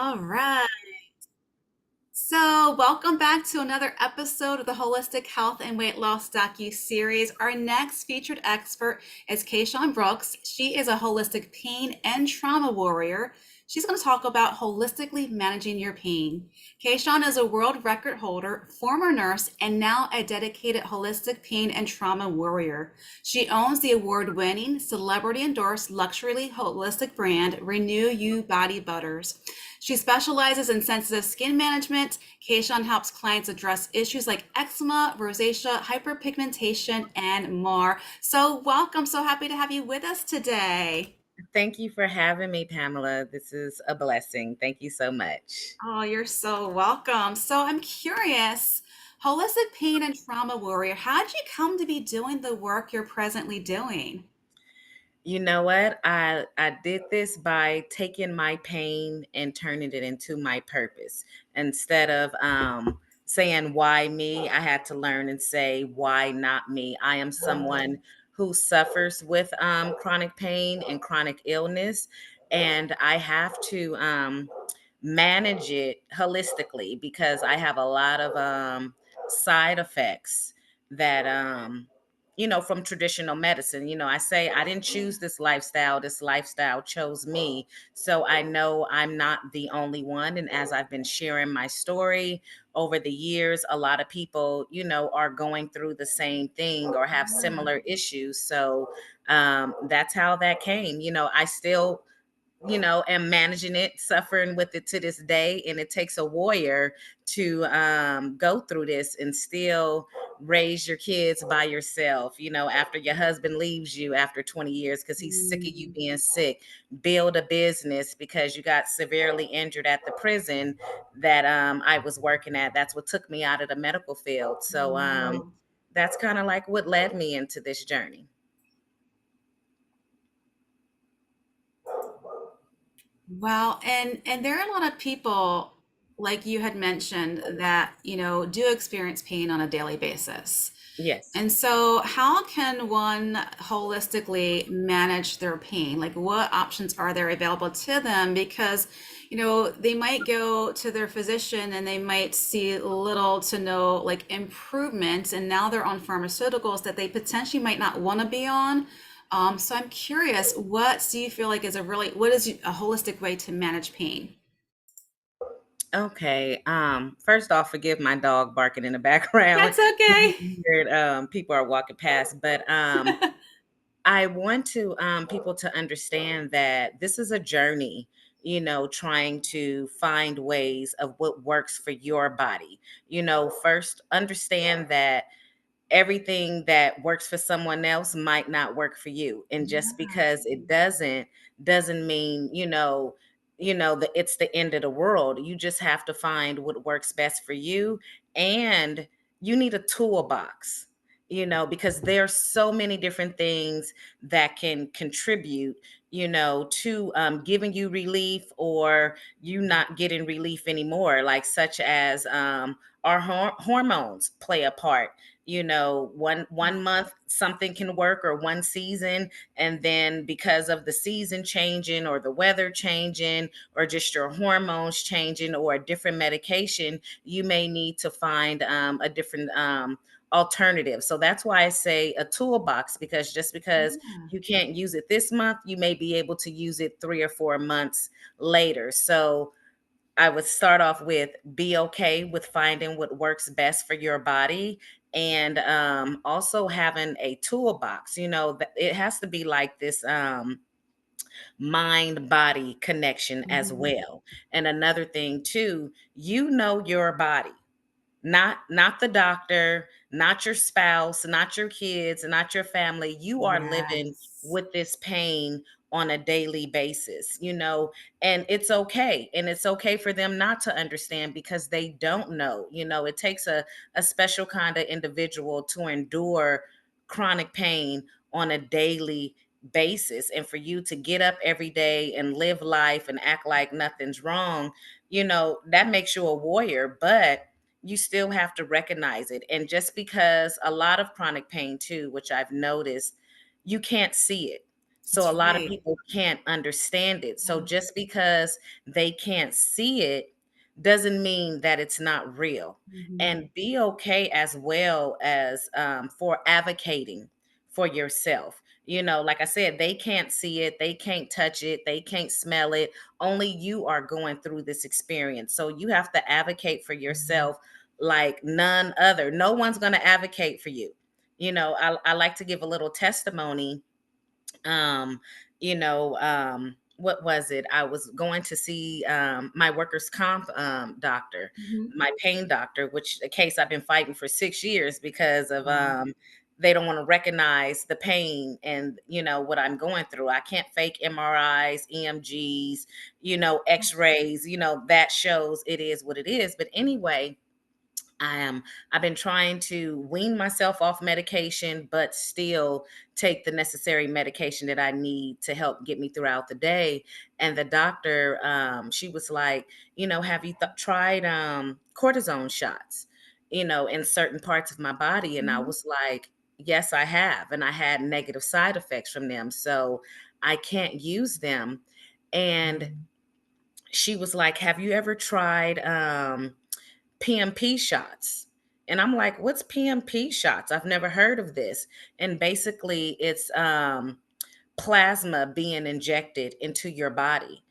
All right. So, welcome back to another episode of the Holistic Health and Weight Loss docu-series. Our next featured expert is Kayshaun Brooks. She is a holistic pain and trauma warrior. She's going to talk about holistically managing your pain. Kayshaun is a world record holder, former nurse, and now a dedicated holistic pain and trauma warrior. She owns the award-winning, celebrity-endorsed luxury holistic brand Renew You Body Butters. She specializes in sensitive skin management. Kayshaun helps clients address issues like eczema, rosacea, hyperpigmentation, and more. So, welcome. So happy to have you with us today. Thank you for having me, Pamela. This is a blessing. Thank you so much. Oh, you're so welcome. So, I'm curious, holistic pain and trauma warrior, how did you come to be doing the work you're presently doing? You know what? I did this by taking my pain and turning it into my purpose. Instead of saying why me, I had to learn and say why not me. I am someone who suffers with chronic pain and chronic illness, and I have to manage it holistically because I have a lot of side effects that from traditional medicine. I say I didn't choose this lifestyle chose me. So I know I'm not the only one. And as I've been sharing my story over the years, a lot of people, are going through the same thing or have Yeah. similar issues. So that's how that came. I still am managing it, suffering with it to this day. And it takes a warrior to go through this and still raise your kids by yourself, after your husband leaves you after 20 years because he's sick of you Mm, being sick, build a business because you got severely injured at the prison that I was working at. That's what took me out of the medical field. So wow. that's kind of like what led me into this journey. Well, and there are a lot of people, like you had mentioned, that, do experience pain on a daily basis. Yes. And so, how can one holistically manage their pain? Like, what options are there available to them? Because, they might go to their physician and they might see little to no like improvement, and now they're on pharmaceuticals that they potentially might not want to be on. So I'm curious, what do you feel like is what is a holistic way to manage pain? Okay. First off, forgive my dog barking in the background. That's okay. Weird, people are walking past, but I want to people to understand that this is a journey, trying to find ways of what works for your body. First understand that everything that works for someone else might not work for you, and just because Yes. it doesn't mean that it's the end of the world. You just have to find what works best for you, and you need a toolbox, because there's so many different things that can contribute, to giving you relief or you not getting relief anymore, like such as our hormones play a part. One month something can work, or one season, and then because of the season changing or the weather changing or just your hormones changing or a different medication, you may need to find a different alternative. So that's why I say a toolbox, because just because Yeah. you can't use it this month, you may be able to use it 3 or 4 months later. So I would start off with be okay with finding what works best for your body, and also having a toolbox. That it has to be like this mind body connection as Mhm. well. And another thing too, your body, not the doctor, not your spouse, not your kids, not your family. You are living Yes. with this pain on a daily basis, and it's okay for them not to understand because they don't know. It takes a special kind of individual to endure chronic pain on a daily basis, and for you to get up every day and live life and act like nothing's wrong, that makes you a warrior. But you still have to recognize it. And just because a lot of chronic pain too, which I've noticed, you can't see it. So a That's lot of right. people can't understand it. So Yeah. just because they can't see it doesn't mean that it's not real. Mhm. And be okay as well as for advocating for yourself. You know, like I said, they can't see it, they can't touch it, they can't smell it. Only you are going through this experience. So you have to advocate for yourself like none other. No one's going to advocate for you. You know, I like to give a little testimony. um what was it? I was going to see my workers comp doctor, Mhm. my pain doctor, which a case I've been fighting for 6 years because of Wow. they don't want to recognize the pain and what I'm going through. I can't fake MRIs, EMGs, x-rays. That shows it is what it is. But anyway, I've been trying to wean myself off medication, but still take the necessary medication that I need to help get me throughout the day. And the doctor, she was like, have you tried cortisone shots, in certain parts of my body? And I Mhm. was like, yes, I have. And I had negative side effects from them. So I can't use them. And she was like, have you ever tried PMP shots? And I'm like, what's PMP shots? I've never heard of this. And basically, it's plasma being injected into your body.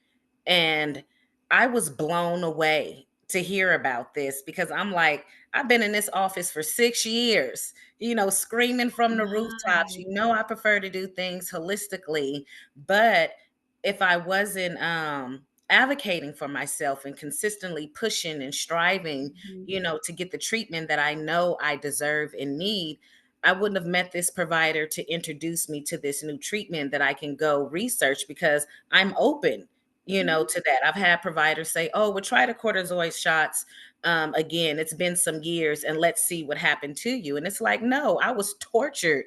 And I was blown away to hear about this because I'm like, I've been in this office for 6 years, screaming from the rooftops. Right. I prefer to do things holistically. But if I wasn't advocating for myself and consistently pushing and striving, Mhm. to get the treatment that I know I deserve and need, I wouldn't have met this provider to introduce me to this new treatment that I can go research because I'm open, Mhm. to that. I've had providers say, oh, we'll try the cortisone shots. Again, it's been some years and let's see what happened to you. And it's like, no, I was tortured,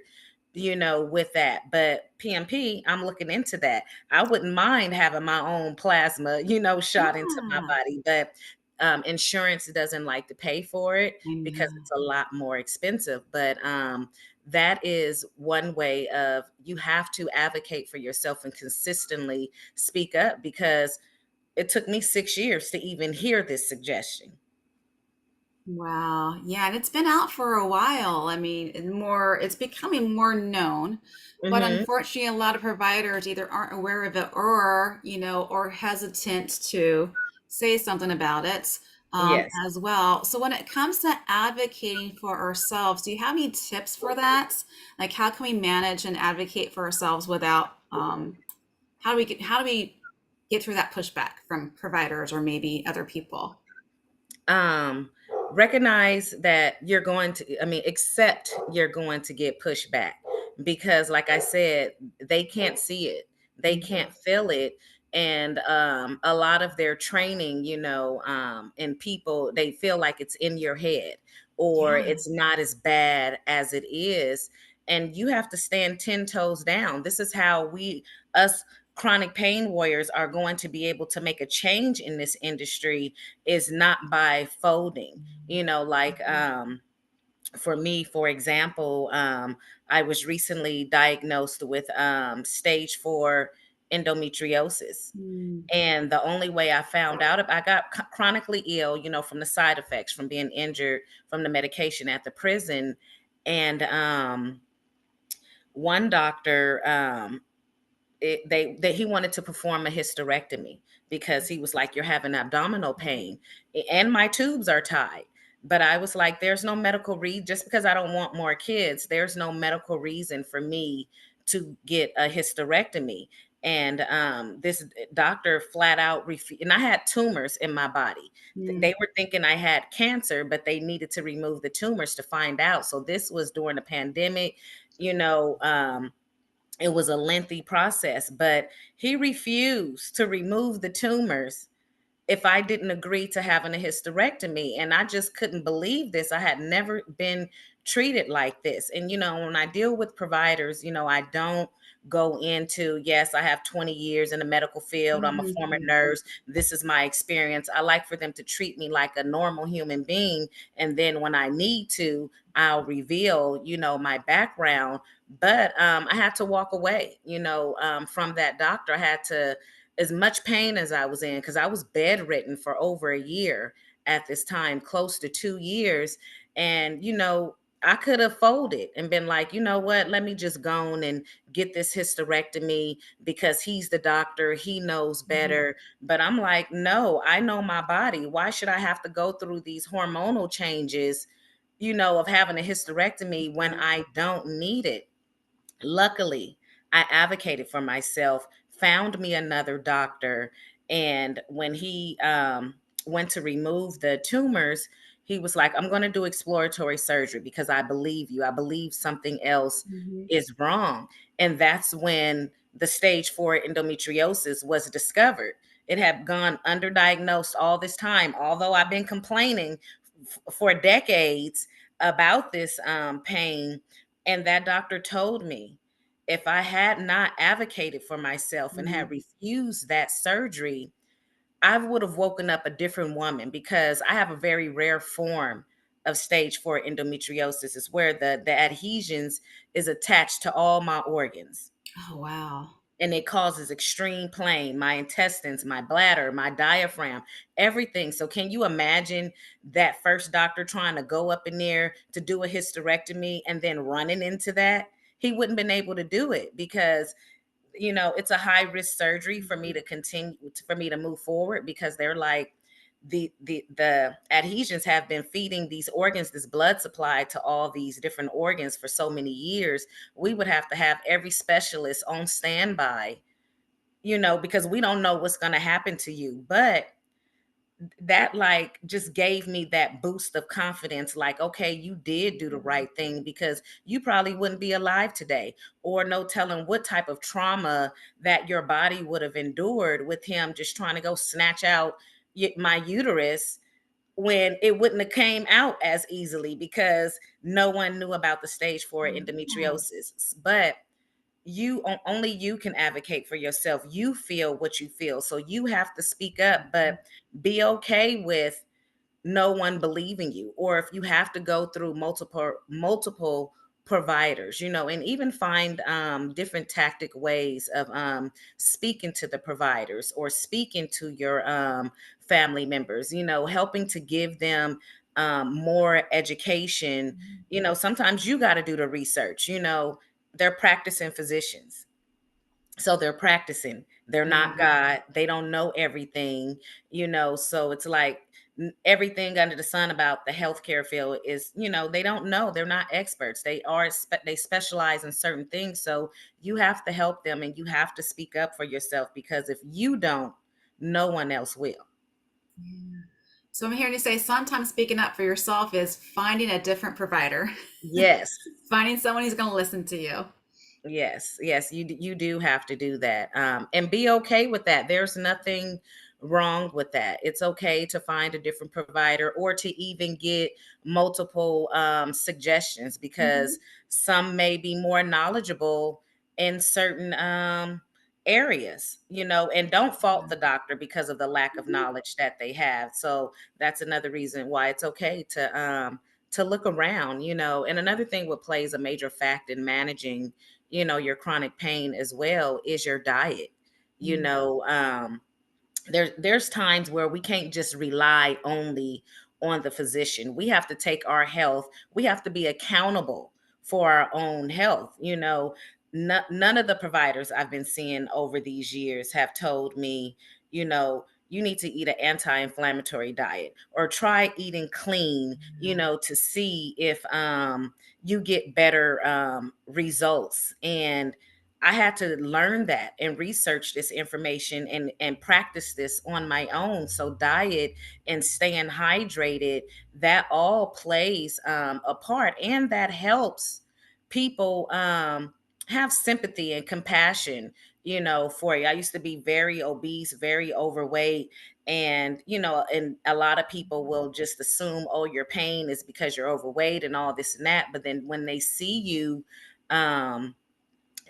with that. But PMP, I'm looking into that. I wouldn't mind having my own plasma, shot into my Yeah. body. But insurance doesn't like to pay for it I because know. it's a lot more expensive. But that is one way of you have to advocate for yourself and consistently speak up because it took me 6 years to even hear this suggestion. Wow. Yeah, and it's been out for a while. I mean, it's becoming more known, but Hmm. unfortunately, a lot of providers either aren't aware of it or, or hesitant to say something about it, Yes. as well. So when it comes to advocating for ourselves, do you have any tips for that? Like, how can we manage and advocate for ourselves without, how do we get through that pushback from providers or maybe other people? um Recognize that you're going to, accept you're going to get pushed back because like I said, they can't see it, they Mhm. can't feel it. And a lot of their training, and people, they feel like it's in your head or Yeah. it's not as bad as it is. And you have to stand 10 toes down. This is how us chronic pain warriors are going to be able to make a change in this industry, is not by folding. Like for me, for example, I was recently diagnosed with stage 4 endometriosis. Mm. And the only way I found out, I got chronically ill, from the side effects from being injured from the medication at the prison. And one doctor, he wanted to perform a hysterectomy because he was like, you're having abdominal pain and my tubes are tied. But I was like, there's no medical reason. Just because I don't want more kids, there's no medical reason for me to get a hysterectomy. And this doctor flat out refused. And I had tumors in my body. Mm. They were thinking I had cancer, but they needed to remove the tumors to find out. So this was during the pandemic. you know um, it was a lengthy process, but he refused to remove the tumors if I didn't agree to having a hysterectomy. And I just couldn't believe this. I had never been treated like this. And, when I deal with providers, I don't go into, yes, I have 20 years in the medical field. I'm a former Mhm. nurse. This is my experience. I like for them to treat me like a normal human being. And then when I need to, I'll reveal, my background. But I had to walk away, from that doctor. I had to, as much pain as I was in, because I was bedridden for over a year at this time, close to 2 years. And, I could have folded and been like, you know what, let me just go on and get this hysterectomy because he's the doctor, he knows Mhm. better. But I'm like, no, I know my body. Why should I have to go through these hormonal changes, of having a hysterectomy when I don't need it? Luckily, I advocated for myself, found me another doctor, and when he went to remove the tumors, he was like, I'm going to do exploratory surgery because I believe you. I believe something else Mhm. is wrong. And that's when the stage 4 endometriosis was discovered. It had gone underdiagnosed all this time, although I've been complaining for decades about this pain. And that doctor told me if I had not advocated for myself and had Mhm. refused that surgery, I would have woken up a different woman because I have a very rare form of stage 4 endometriosis. It's where the adhesions is attached to all my organs Oh, wow. and it causes extreme pain, my intestines, my bladder, my diaphragm, everything. So can you imagine that first doctor trying to go up in there to do a hysterectomy and then running into that? He wouldn't been able to do it because it's a high risk surgery for me Mhm. to continue, for me to move forward, because they're like, the adhesions have been feeding these organs this blood supply to all these different organs for so many years. We would have to have every specialist on standby, because we don't know what's going to happen to you. But that like just gave me that boost of confidence, like, okay, you did do the right thing, because you probably wouldn't be alive today, or no telling what type of trauma that your body would have endured with him just trying to go snatch out my uterus, when it wouldn't have came out as easily because no one knew about the stage 4 Yeah. endometriosis. But only you can advocate for yourself. You feel what you feel, so you have to speak up, but be okay with no one believing you, or if you have to go through multiple providers, and even find different tactic ways of speaking to the providers or speaking to your family members, helping to give them more education. Sometimes you got to do the research. They're practicing physicians, so they're practicing. They're not Yeah. God. They don't know everything, so it's like everything under the sun about the healthcare field is, they don't know. They're not experts. They specialize in certain things. So you have to help them and you have to speak up for yourself, because if you don't, no one else will. Yeah. So I'm hearing you say sometimes speaking up for yourself is finding a different provider, Yes. finding someone who's going to listen to you. Yes, yes, you do have to do that, and be okay with that. There's nothing wrong with that. It's okay to find a different provider or to even get multiple suggestions, Mhm. because some may be more knowledgeable in certain areas, and don't fault the doctor because of the lack of Mhm. knowledge that they have. So that's another reason why it's okay to look around, and another thing what plays a major fact in managing your chronic pain as well is your diet. you Mm. know um there's times where we can't just rely only on the physician. We have to take our health, we have to be accountable for our own health. None of the providers I've been seeing over these years have told me, you need to eat an anti-inflammatory diet or try eating clean, to see if you get better results. And I had to learn that and research this information and practice this on my own. So diet and staying hydrated, that all plays a part, and that helps people have sympathy and compassion, for you. I used to be very obese, very overweight, And and a lot of people will just assume, oh, your pain is because you're overweight and all this and that, but then when they see you um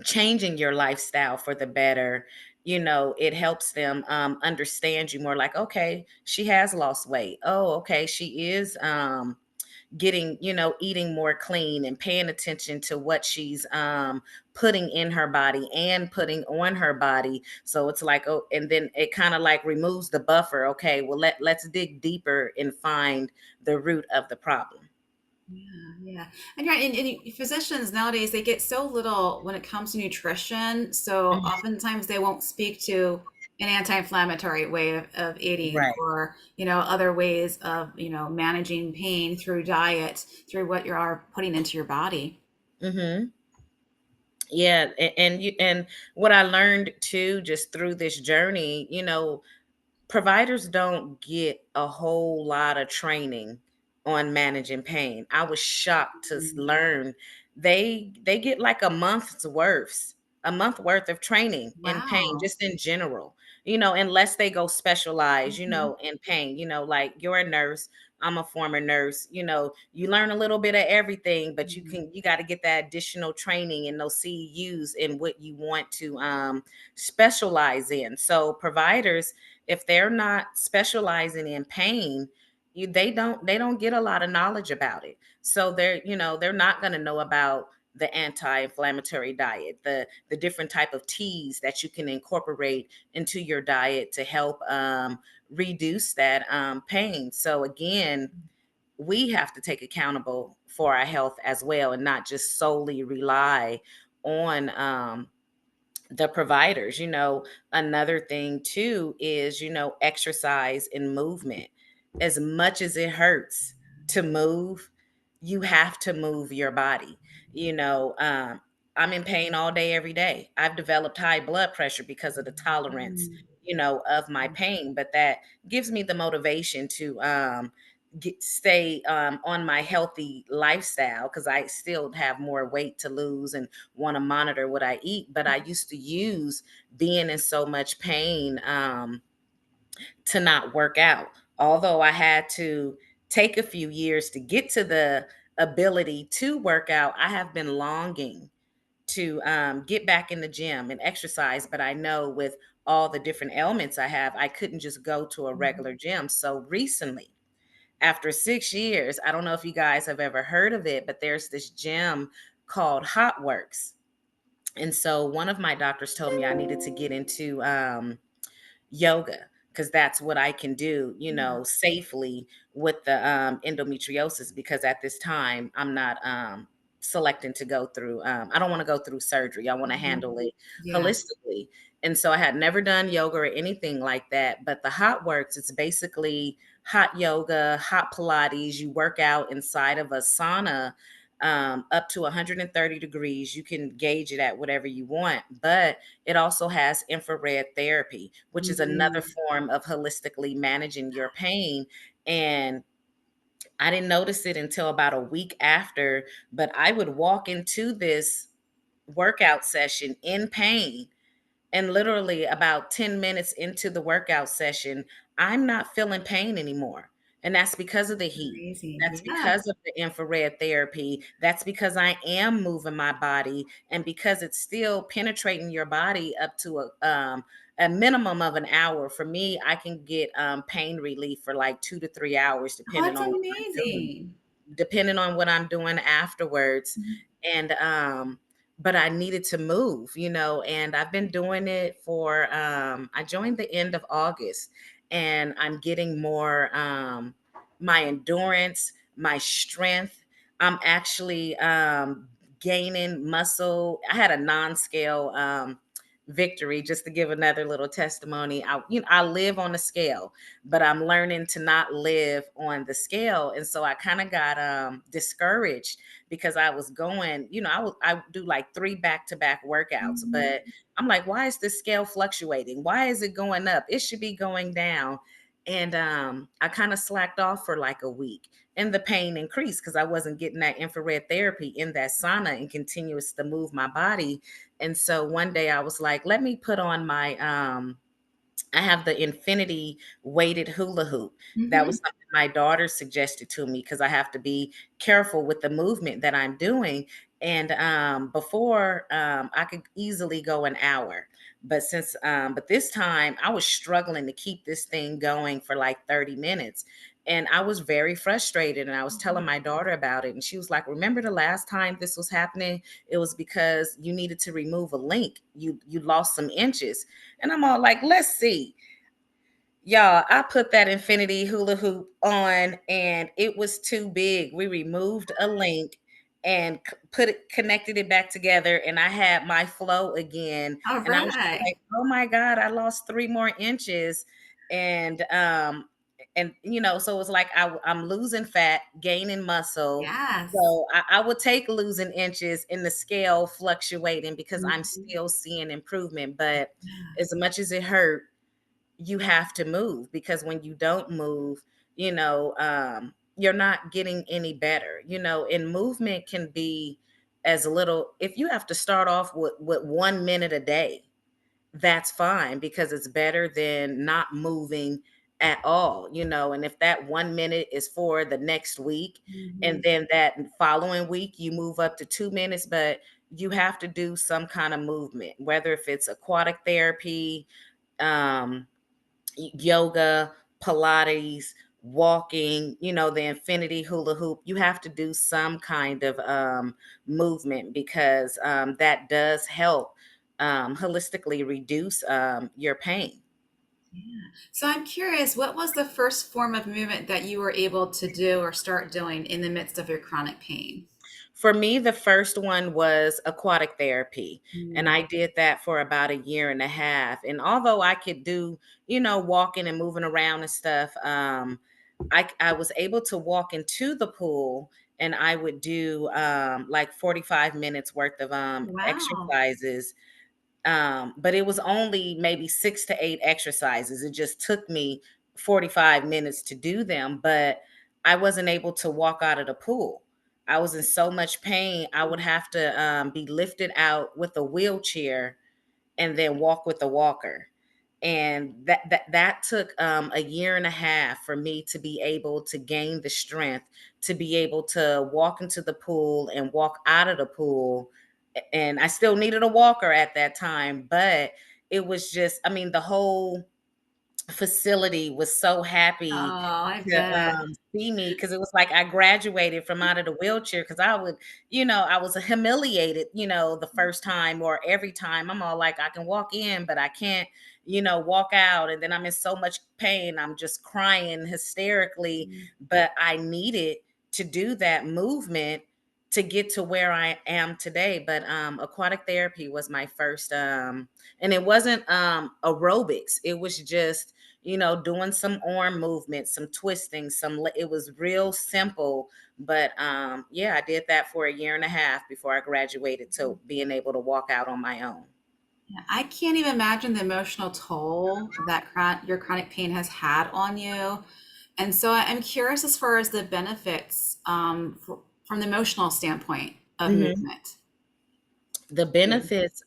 changing your lifestyle for the better, it helps them understand you more, like, okay, she has lost weight. Oh, okay, she is getting, eating more clean and paying attention to what she's putting in her body and putting on her body. So it's like, oh, and then it kind of like removes the buffer. Okay, well, let's dig deeper and find the root of the problem. Yeah, yeah. And yeah, and physicians nowadays, they get so little when it comes to nutrition. So Mhm. oftentimes they won't speak to an anti-inflammatory way of eating, Right. or, other ways of, managing pain through diet, through what you are putting into your body. Hmm. Yeah, and what I learned too, just through this journey, providers don't get a whole lot of training on managing pain. I was shocked to Mm. learn they get like a month worth of training in pain, Wow. just in general. Unless they go specialize, Mhm. in pain. Like you're a nurse, I'm a former nurse. You learn a little bit of everything, but Mhm. you got to get that additional training and those CEUs in what you want to specialize in. So providers, if they're not specializing in pain, they don't get a lot of knowledge about it. So they're not going to know about the anti-inflammatory diet, the different type of teas that you can incorporate into your diet to help reduce that pain. So again, we have to take accountable for our health as well, and not just solely rely on the providers. Another thing too is, exercise and movement. As much as it hurts to move, you have to move your body. you know um I'm in pain all day every day. I've developed high blood pressure because of the tolerance, Mm. of my pain, but that gives me the motivation to stay on my healthy lifestyle, because I still have more weight to lose and want to monitor what I eat. But I used to use being in so much pain to not work out. Although I had to take a few years to get to the ability to work out, I have been longing to get back in the gym and exercise. But I know with all the different ailments I have, I couldn't just go to a regular gym. So recently, after 6 years, I don't know if you guys have ever heard of it, but there's this gym called Hot Works. And so one of my doctors told me I needed to get into yoga, because that's what I can do, Yeah. safely with the endometriosis, because at this time I'm not selecting to go through I don't want to go through surgery. I want to Mhm. handle it Yeah. holistically. And so I had never done yoga or anything like that, but the Hot Works, it's basically hot yoga, hot Pilates. You work out inside of a sauna up to 130 degrees. You can gauge it at whatever you want, but it also has infrared therapy, which is another Mhm. form of holistically managing your pain. And I didn't notice it until about a week after, but I would walk into this workout session in pain, and literally about 10 minutes into the workout session, I'm not feeling pain anymore. And that's because of the heat. Amazing. That's Yeah. because of the infrared therapy. That's because I am moving my body, and because it's still penetrating your body up to a minimum of an hour. For me, I can get pain relief for like 2 to 3 hours, Oh, depending that's on what I'm doing amazing. afterwards. Mhm. And but I needed to move, and I've been doing it for I joined the end of August, and I'm getting more my endurance, my strength. I'm actually gaining muscle. I had a non-scale victory, just to give another little testimony. I live on a scale, but I'm learning to not live on the scale. And so I kind of got discouraged, because I was going, I do like 3 back-to-back workouts, Mhm. but I'm like, why is this scale fluctuating? Why is it going up? It should be going down. And I kind of slacked off for like a week, and the pain increased because I wasn't getting that infrared therapy in that sauna and continuous to move my body. And so one day I was like, let me put on my I have the infinity weighted hula hoop. That was Mm-hmm. something my daughter suggested to me because I have to be careful with the movement that I'm doing. And before, I could easily go an hour, but but this time I was struggling to keep this thing going for like 30 minutes. And I was very frustrated. And I was telling my daughter about it. And she was like, "Remember the last time this was happening? It was because you needed to remove a link. You lost some inches." And I'm all like, let's see. Y'all, I put that infinity hula hoop on and it was too big. We removed a link and connected it back together, and I had my flow again. All And I was just right. like, oh my God, I lost 3 more inches. And so it's like I'm losing fat, gaining muscle. Yes. So I would take losing inches in the scale fluctuating because I'm Mhm. still seeing improvement. But Yeah. as much as it hurt, you have to move, because when you don't move, you're not getting any better. And movement can be as little, if you have to start off with 1 minute a day, that's fine, because it's better than not moving at all. And if that 1 minute is for the next week, and Mhm. then that following week you move up to 2 minutes, but you have to do some kind of movement, whether if it's aquatic therapy, um, yoga, Pilates, walking, the infinity hula hoop. You have to do some kind of movement, because that does help holistically reduce your pain. Yeah. So I'm curious, what was the first form of movement that you were able to do or start doing in the midst of your chronic pain? For me, the first one was aquatic therapy. And Mm. I did that for about a year and a half. And although I could do, walking and moving around and stuff, I was able to walk into the pool, and I would do like 45 minutes worth of Wow. exercises, but it was only maybe 6 to 8 exercises. It just took me 45 minutes to do them, but I wasn't able to walk out of the pool. I was in so much pain. I would have to be lifted out with a wheelchair and then walk with a walker. And that took a year and a half for me to be able to gain the strength to be able to walk into the pool and walk out of the pool. And I still needed a walker at that time, but it was just, I mean, the whole facility was so Oh, happy I to bet. see me, because it was like I graduated from out of the wheelchair, because I was humiliated, the first time or every time. I'm all like, I can walk in, but I can't, walk out. And then I'm in so much pain. I'm just crying hysterically, but I needed to do that movement to get to where I am today. But aquatic therapy was my first, and it wasn't aerobics. It was just, doing some arm movements, some twisting, it was real simple. But yeah, I did that for a year and a half before I graduated to being able to walk out on my own. Yeah, I can't even imagine the emotional toll that your chronic pain has had on you. And so I'm curious as far as the benefits from the emotional standpoint of Mhm. movement. The benefits,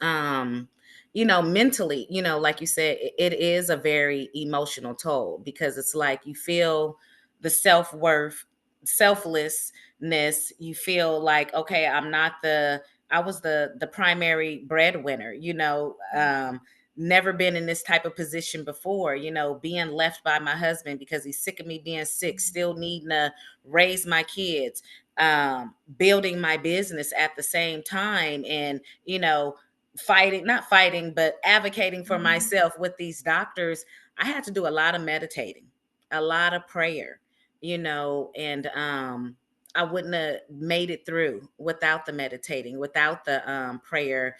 mentally, like you said, it is a very emotional toll, because it's like you feel the self-worth, selflessness. You feel like, okay, I was the primary breadwinner, never been in this type of position before, being left by my husband because he's sick of me being sick, still needing to raise my kids, building my business at the same time, and fighting, not fighting, but advocating for Mhm. myself with these doctors. I had to do a lot of meditating, a lot of prayer, and I wouldn't have made it through without the meditating, without the prayer,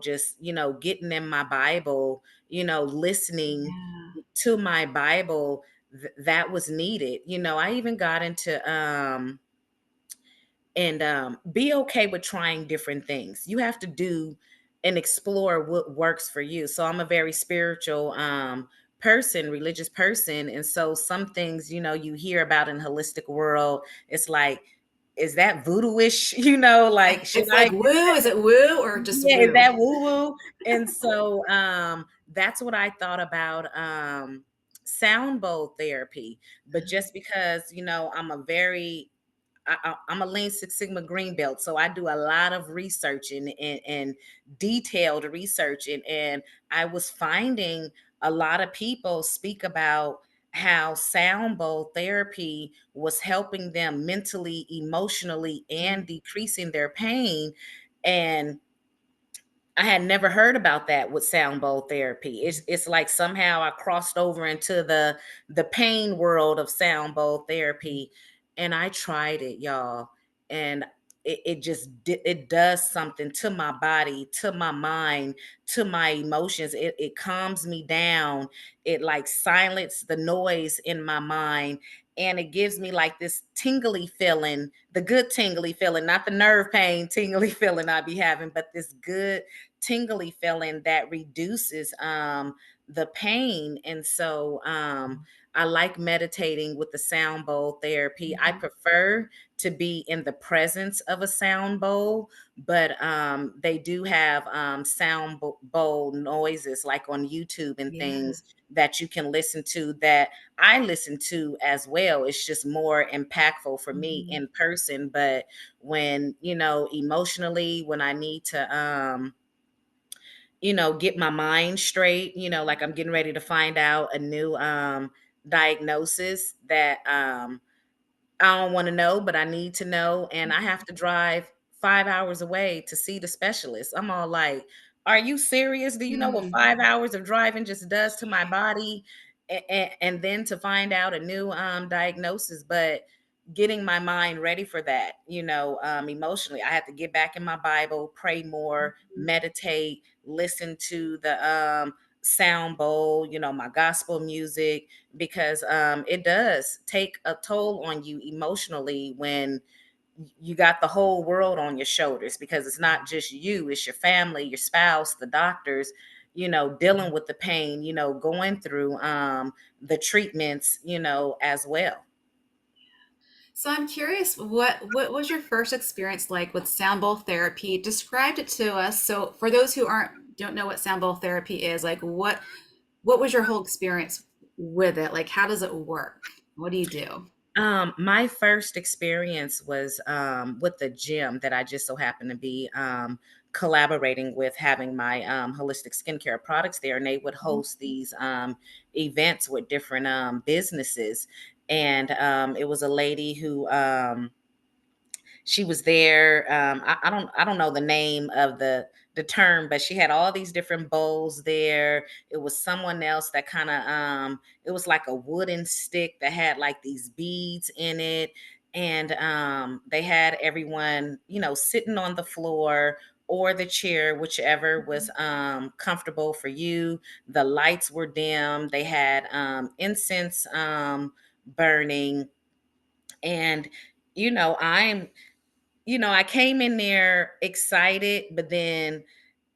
just, getting in my Bible, listening Yeah. to my Bible. That was needed. I even got into and be okay with trying different things. You have to do and explore what works for you. So I'm a very spiritual person, religious person, and so some things, you hear about in holistic world, it's like, is that voodoo-ish? Like, should It's I like woo. Is it woo or just yeah, is woo? that woo woo? And so that's what I thought about sound bowl therapy. But just because, I'm a very I'm a Lean Six Sigma green belt, so I do a lot of researching and detailed researching. And I was finding a lot of people speak about how sound bowl therapy was helping them mentally, emotionally, and decreasing their pain. And I had never heard about that with sound bowl therapy. It's like somehow I crossed over into the pain world of sound bowl therapy, and I tried it, y'all, and it does something to my body, to my mind, to my emotions. It calms me down. It like silences the noise in my mind, and it gives me like this tingly feeling, the good tingly feeling, not the nerve pain tingly feeling I be having, but this good tingly feeling that reduces the pain. And so I like meditating with the sound bowl therapy. I Mhm. prefer to be in the presence of a sound bowl, but they do have bowl noises like on YouTube and Yeah. things that you can listen to, that I listen to as well. It's just more impactful for me Mhm. in person. But when, emotionally, when I need to get my mind straight, like I'm getting ready to find out a new diagnosis that I don't want to know, but I need to know. And I have to drive 5 hours away to see the specialist. I'm all like, are you serious? Do you know what Mhm. 5 hours of driving just does to my body? And then to find out a new diagnosis, but getting my mind ready for that, emotionally, I had to get back in my Bible, pray more, Mhm. meditate, listen to the sound bowl, my gospel music, because it does take a toll on you emotionally when you got the whole world on your shoulders, because it's not just you, it's your family, your spouse, the doctors, dealing with the pain, going through the treatments, as well. So I'm curious, what was your first experience like with sound bowl therapy? Describe it to us. So for those who aren't don't know what sound bowl therapy is, like what was your whole experience with it? Like how does it work? What do you do? My first experience was with the gym that I just so happened to be collaborating with, having my holistic skincare products there, and they would host these events with different businesses. And it was a lady who she was there. I don't know the name of the term, but she had all these different bowls there. It was someone else that kind of it was like a wooden stick that had like these beads in it. And they had everyone, sitting on the floor or the chair, whichever was comfortable for you. The lights were dim. They had incense burning. And I'm I came in there excited, but then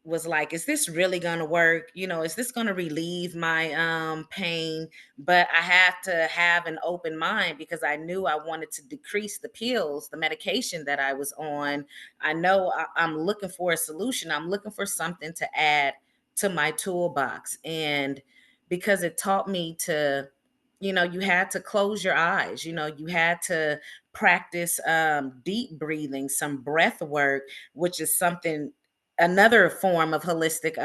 was like, is this really going to work? Is this going to relieve my pain? But I had to have an open mind, because I knew I wanted to decrease the pills, the medication that I was on. I know I'm looking for a solution. I'm looking for something to add to my toolbox. And because it taught me to, you had to close your eyes, you had to practice deep breathing, some breath work, which is something, another form of holistic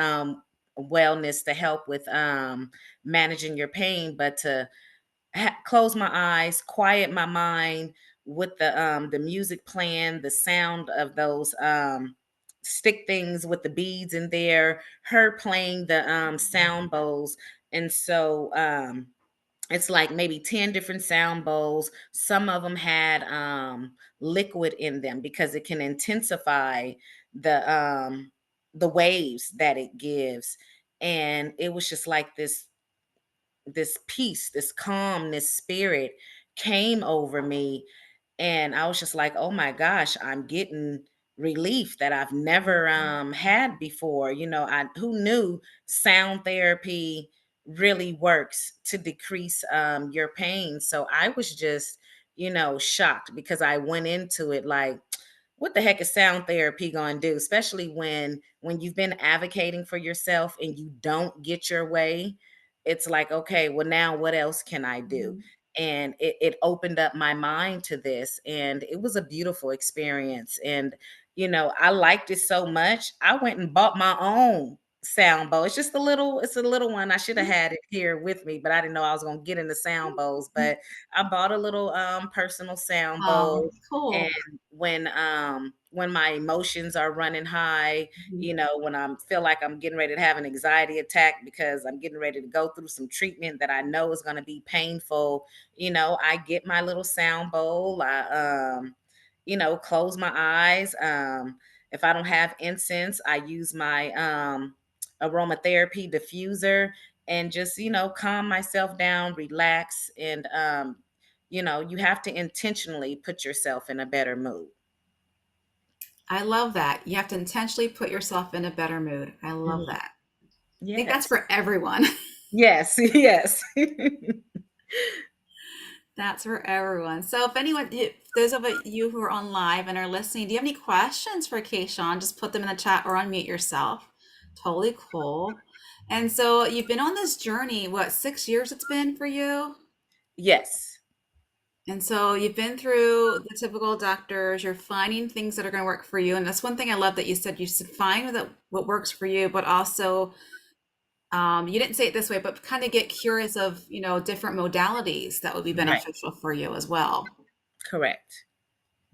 wellness to help with managing your pain. But to close my eyes, quiet my mind with the music playing, the sound of those stick things with the beads in there, her playing the sound bowls. And so it's like maybe 10 different sound bowls. Some of them had liquid in them, because it can intensify the waves that it gives. And it was just like this peace, this calm, this spirit came over me. And I was just like, oh my gosh, I'm getting relief that I've never had before. I who knew sound therapy really works to decrease your pain. So I was just, shocked, because I went into it like, what the heck is sound therapy going to do, especially when you've been advocating for yourself and you don't get your way. It's like, okay, well, now what else can I do? Mhm. And it opened up my mind to this, and it was a beautiful experience. And I liked it so much, I went and bought my own sound bowl. It's a little one. I should have had it here with me, but I didn't know I was going to get into sound bowls. But I bought a little personal sound Oh, bowl. And cool. when my emotions are running high, Mhm. when I feel like I'm getting ready to have an anxiety attack because I'm getting ready to go through some treatment that I know is going to be painful, I get my little sound bowl. Close my eyes. If I don't have incense, I use my aromatherapy diffuser and just, calm myself down, relax. And you have to intentionally put yourself in a better mood. I love that. You have to intentionally put yourself in a better mood. I love Mhm. that. I think that's Yes. for everyone. Yes, yes. That's for everyone. So if those of you who are on live and are listening, do you have any questions for Kayshaun? Just put them in the chat or unmute yourself. Totally cool. And so you've been on this journey, what, 6 years it's been for you? Yes. And so you've been through the typical doctors, you're finding things that are going to work for you. And that's one thing I love that you said you should find what works for you, but also you didn't say it this way, but kind of get curious of, different modalities that would be Right. beneficial for you as well. Correct.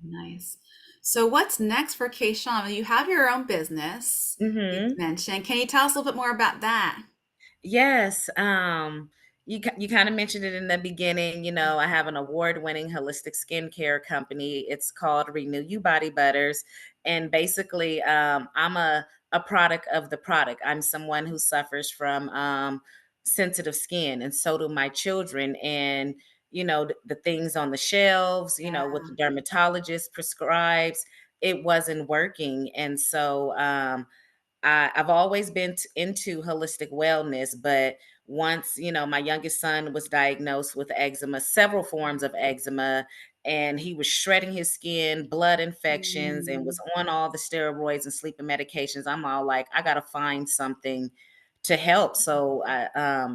Nice. So what's next for Kayshawn? You have your own business, you Mhm. mentioned. Can you tell us a little bit more about that? Yes, you kind of mentioned it in the beginning. I have an award-winning holistic skincare company. It's called Renew You Body Butters, and basically, I'm a product of the product. I'm someone who suffers from sensitive skin, and so do my children. And the things on the shelves, what Yeah. the dermatologist prescribes, it wasn't working, and so I've always been into holistic wellness, but once, my youngest son was diagnosed with eczema, several forms of eczema, and he was shredding his skin, blood infections, and Mm, was on all the steroids and sleeping medications. I'm all like, I got to find something to help. So I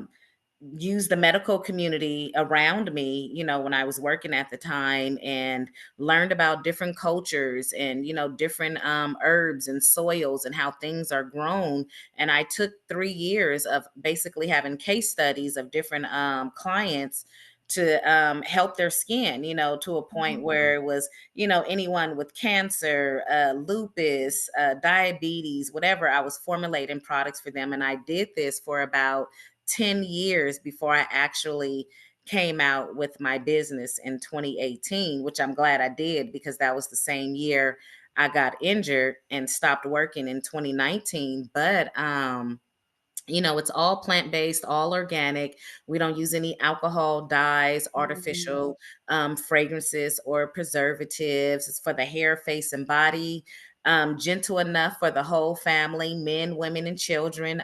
used the medical community around me, when I was working at the time, and learned about different cultures and, different herbs and soils and how things are grown. And I took 3 years of basically having case studies of different clients to help their skin, to a point mhm. where it was, anyone with cancer, lupus, diabetes, whatever. I was formulating products for them. And I did this for about 10 years before I actually came out with my business in 2018, which I'm glad I did because that was the same year I got injured and stopped working in 2019. But it's all plant-based, all organic. We don't use any alcohol, dyes, Mm, artificial fragrances, or preservatives. It's for the hair, face, and body. Gentle enough for the whole family, men, women, and children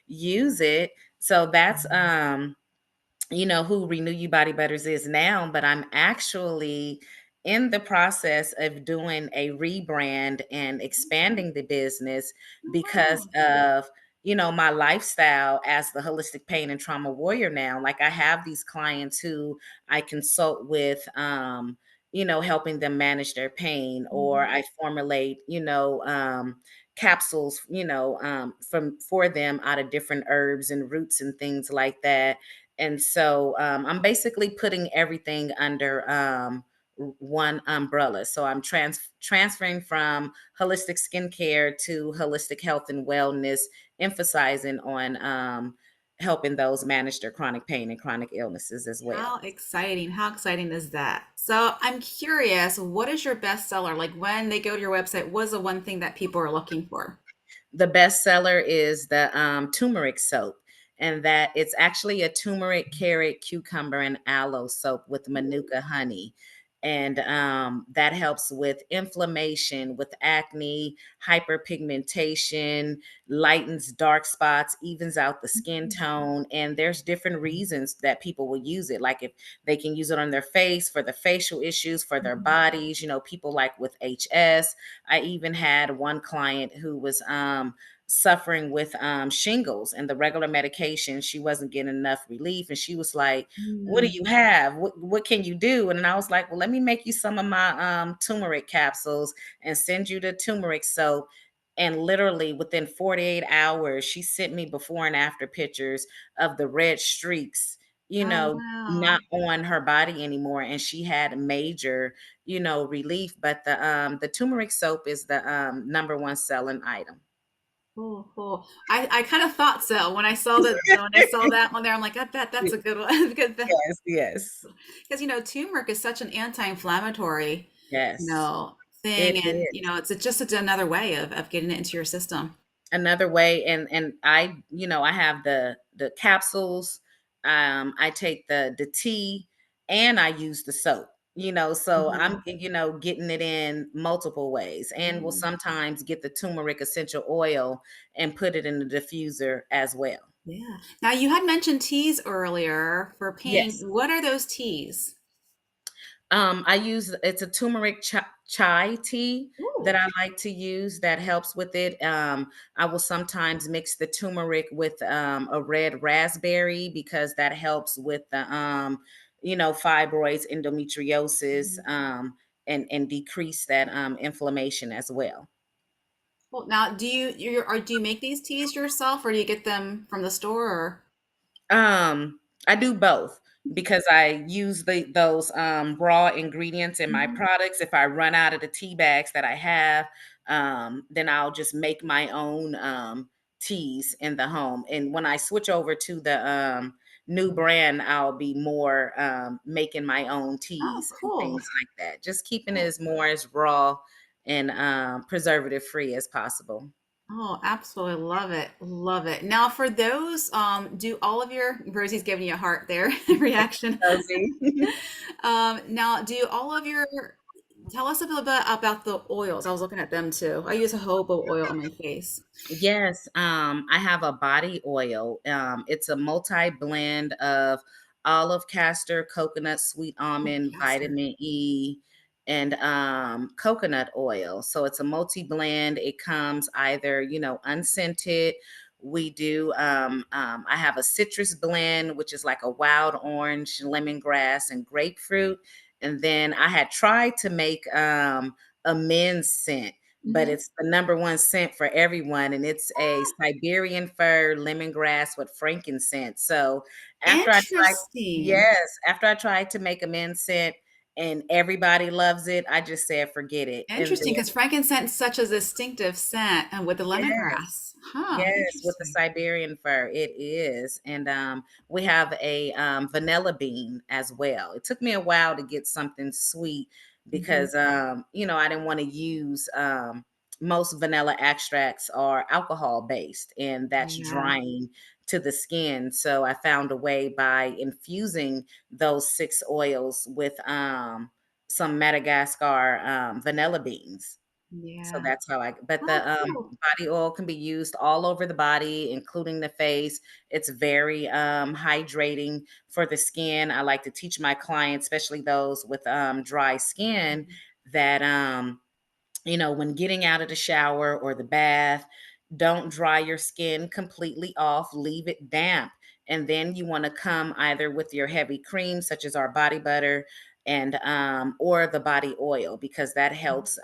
use it. So that's who Renew You Body Butters is now, but I'm actually in the process of doing a rebrand and expanding the business because wow. of my lifestyle as the holistic pain and trauma warrior now. Like, I have these clients who I consult with, helping them manage their pain, or Mhm. I formulate capsules, from for them out of different herbs and roots and things like that. And so I'm basically putting everything under one umbrella. So I'm transferring from holistic skincare to holistic health and wellness, emphasizing on helping those manage their chronic pain and chronic illnesses as well. How exciting. How exciting is that? So I'm curious, what is your bestseller? Like when they go to your website, what is the one thing that people are looking for? The best seller is the turmeric soap, and that it's actually a turmeric, carrot, cucumber, and aloe soap with manuka honey. and that helps with inflammation, with acne, hyperpigmentation, lightens dark spots, evens out the skin tone. And there's different reasons that people will use it. Like if they can use it on their face for the facial issues, for their Mhm. bodies, people like with HS. I even had one client who was suffering with shingles, and the regular medication, she wasn't getting enough relief. And she was like, what do Mm. you have? What can you do? And I was like, well, let me make you some of my turmeric capsules and send you the turmeric soap. And literally within 48 hours, she sent me before and after pictures of the red streaks, Oh, wow. not on her body anymore. And she had major, relief. But the turmeric soap is the number one selling item. Cool, cool. I kind of thought so when I saw that one there. I'm like, I bet that's a good one. Good, Yes, yes, because turmeric is such an anti-inflammatory, yes. It thing, and is. it's just another way of getting it into your system. Another way, and I have the capsules. I take the tea, and I use the soap, so I'm, Mhm. getting it in multiple ways, and will Yeah, sometimes get the turmeric essential oil and put it in the diffuser as well. yeah. Now you had mentioned teas earlier for pain. Yes. What are those teas? I use it's a turmeric chai tea that Ooh. I like to use that helps with it. I will sometimes mix the turmeric with a red raspberry because that helps with the fibroids, endometriosis, and decrease that inflammation as well. Well, now do you make these teas yourself, or do you get them from the store? Or I do both because I use those raw ingredients in my Mhm. products. If I run out of the tea bags that I have, then I'll just make my own teas in the home. And when I switch over to the new brand, I'll be more making my own Oh, teas and cool. things like that. Just keeping it Cool. as more as raw and preservative free as possible. Oh, absolutely love it. Love it. Now, for those, do all of your Rosie's giving you a heart there reaction. Cozy. Now, do all of your tell us a little bit about the oils. I was looking at them too. I use a jojoba oil on my face. Yes, I have a body oil. It's a multi blend of olive, castor, coconut, sweet Oh, almond, castor. vitamin E, and coconut oil. So it's a multi blend. It comes either, unscented. We do, I have a citrus blend, which is like a wild orange, lemongrass, and grapefruit. And then I had tried to make a men's scent, but Hmm. it's the number one scent for everyone, and it's a Siberian fir lemongrass with frankincense. So after I tried, Interesting. yes, after I tried to make a men's scent and everybody loves it, I just said forget it. And Interesting, then because frankincense is such a distinctive scent, and with the yes. lemongrass. Huh, Yes, with the interesting. Siberian fir, it is. And we have a vanilla bean as well. It took me a while to get something sweet Hmm. because, I didn't want to use most vanilla extracts are alcohol based, and that's Yeah. drying to the skin. So I found a way by infusing those six oils with some Madagascar vanilla beans. So Yeah. that's how but Oh, the cool. body oil can be used all over the body, including the face. It's very hydrating for the skin. I like to teach my clients, especially those with dry skin, that when getting out of the shower or the bath, don't dry your skin completely off, leave it damp. And then you want to come either with your heavy cream, such as our body butter, and or the body oil, because that helps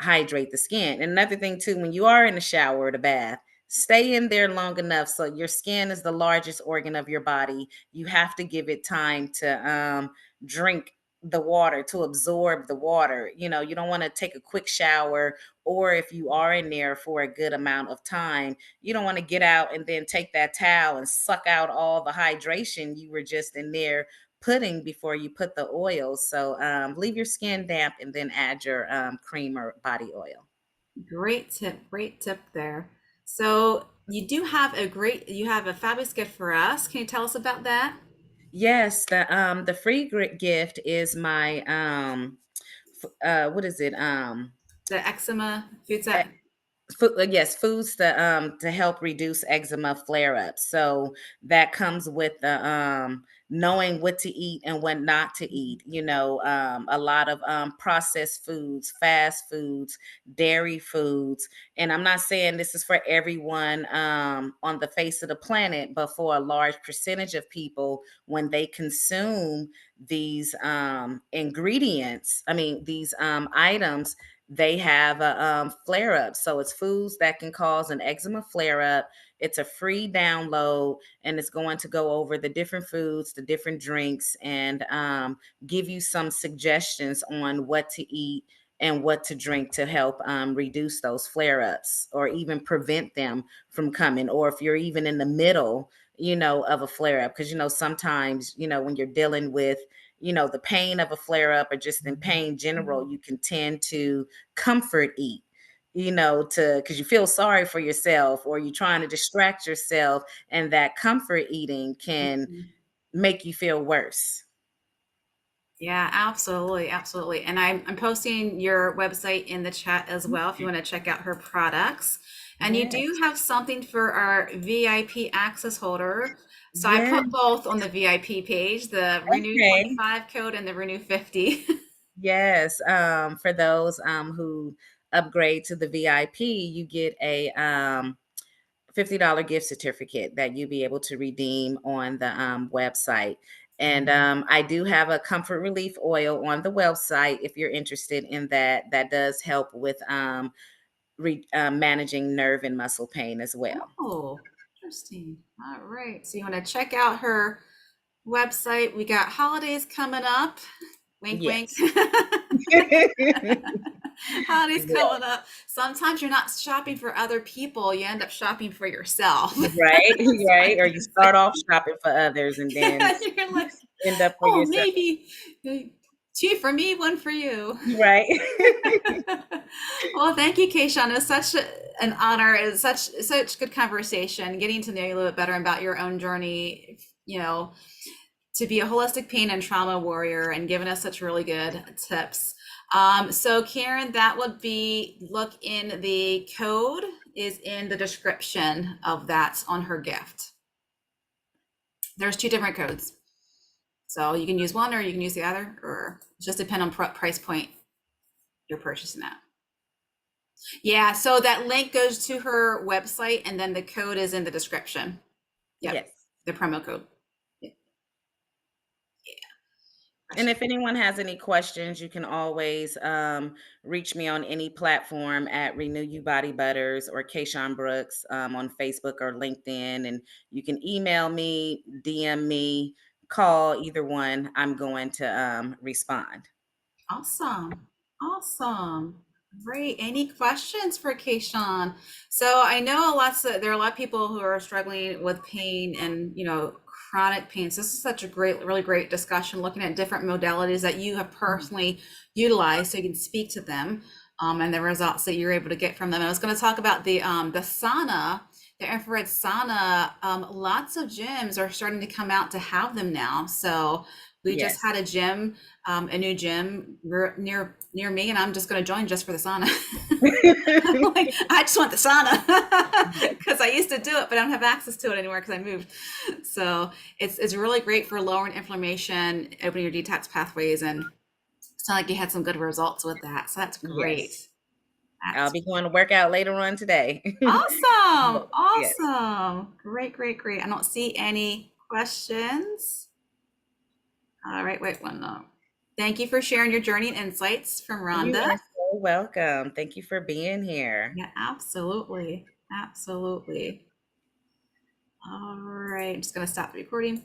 hydrate the skin. And another thing too, when you are in the shower or the bath, stay in there long enough. So your skin is the largest organ of your body. You have to give it time to drink the water, to absorb the water. You don't want to take a quick shower, or if you are in there for a good amount of time, you don't want to get out and then take that towel and suck out all the hydration you were just in there putting before you put the oil. So leave your skin damp and then add your cream or body oil. Great tip there. So you have a fabulous gift for us. Can you tell us about that? Yes, the free gift is my what is it? The eczema food E set. Yes, foods to help reduce eczema flare-ups. So that comes with the knowing what to eat and what not to eat. A lot of processed foods, fast foods, dairy foods. And I'm not saying this is for everyone on the face of the planet, but for a large percentage of people, when they consume these ingredients, I mean these items, they have a flare up. So it's foods that can cause an eczema flare up. It's a free download, and it's going to go over the different foods, the different drinks, and give you some suggestions on what to eat and what to drink to help reduce those flare ups or even prevent them from coming. Or if you're even in the middle, of a flare up, because, sometimes, when you're dealing with, the pain of a flare up or just in pain general, you can tend to comfort eat, to because you feel sorry for yourself or you're trying to distract yourself, and that comfort eating can Mhm. make you feel worse. Yeah, absolutely, absolutely. And I'm posting your website in the chat as well if you Okay. want to check out her products. And you do Yes. have something for our VIP access holder. So I Yes. put both on the VIP page, the Renew Okay. 25 code and the Renew 50. Yes. For those who upgrade to the VIP, you get a $50 gift certificate that you'll be able to redeem on the website. And I do have a comfort relief oil on the website if you're interested in that. That does help with managing nerve and muscle pain as well. Oh, interesting. All right. So you want to check out her website. We got holidays coming up. Wink, wink. Yes. Holidays Yeah. coming up. Sometimes you're not shopping for other people, you end up shopping for yourself. Right. So I Right. Or you can say, start off shopping for others and then yeah, you're like, end up for oh, yourself. maybe two for me, one for you. Right. Well, thank you, Kayshaun. It was such an honor. It was such good conversation, getting to know you a little bit better about your own journey, to be a holistic pain and trauma warrior and giving us such really good tips. So Karen, that would be, look in the code is in the description of that on her gift. There's two different codes. So you can use one or you can use the other, or just depend on price point you're purchasing at. Yeah, so that link goes to her website and then the code is in the description. Yep, Yes. the promo code. Yeah. And if anyone has any questions, you can always reach me on any platform at Renew You Body Butters or Kayshaun Brooks on Facebook or LinkedIn. And you can email me, DM me, call, either one. I'm going to respond. Awesome. Awesome. Great. Any questions for Kayshaun? So I know there are a lot of people who are struggling with pain and, chronic pain. So this is such a really great discussion, looking at different modalities that you have personally utilized so you can speak to them, and the results that you're able to get from them. And I was going to talk about the sauna, the infrared sauna. Lots of gyms are starting to come out to have them now. So we just Yes. had a new gym near me, and I'm just going to join just for the sauna. I'm like, I just want the sauna because I used to do it, but I don't have access to it anymore because I moved. So it's really great for lowering inflammation, opening your detox pathways, and it's not like you had some good results with that. So that's great. Yes. I'll That's be going to work out later on today. awesome. Yes. Awesome. Great, great, great. I don't see any questions. All right, wait one more. Thank you for sharing your journey and insights from You Rhonda. are so welcome. Thank you for being here. Yeah, absolutely. Absolutely. All right, I'm just going to stop the recording.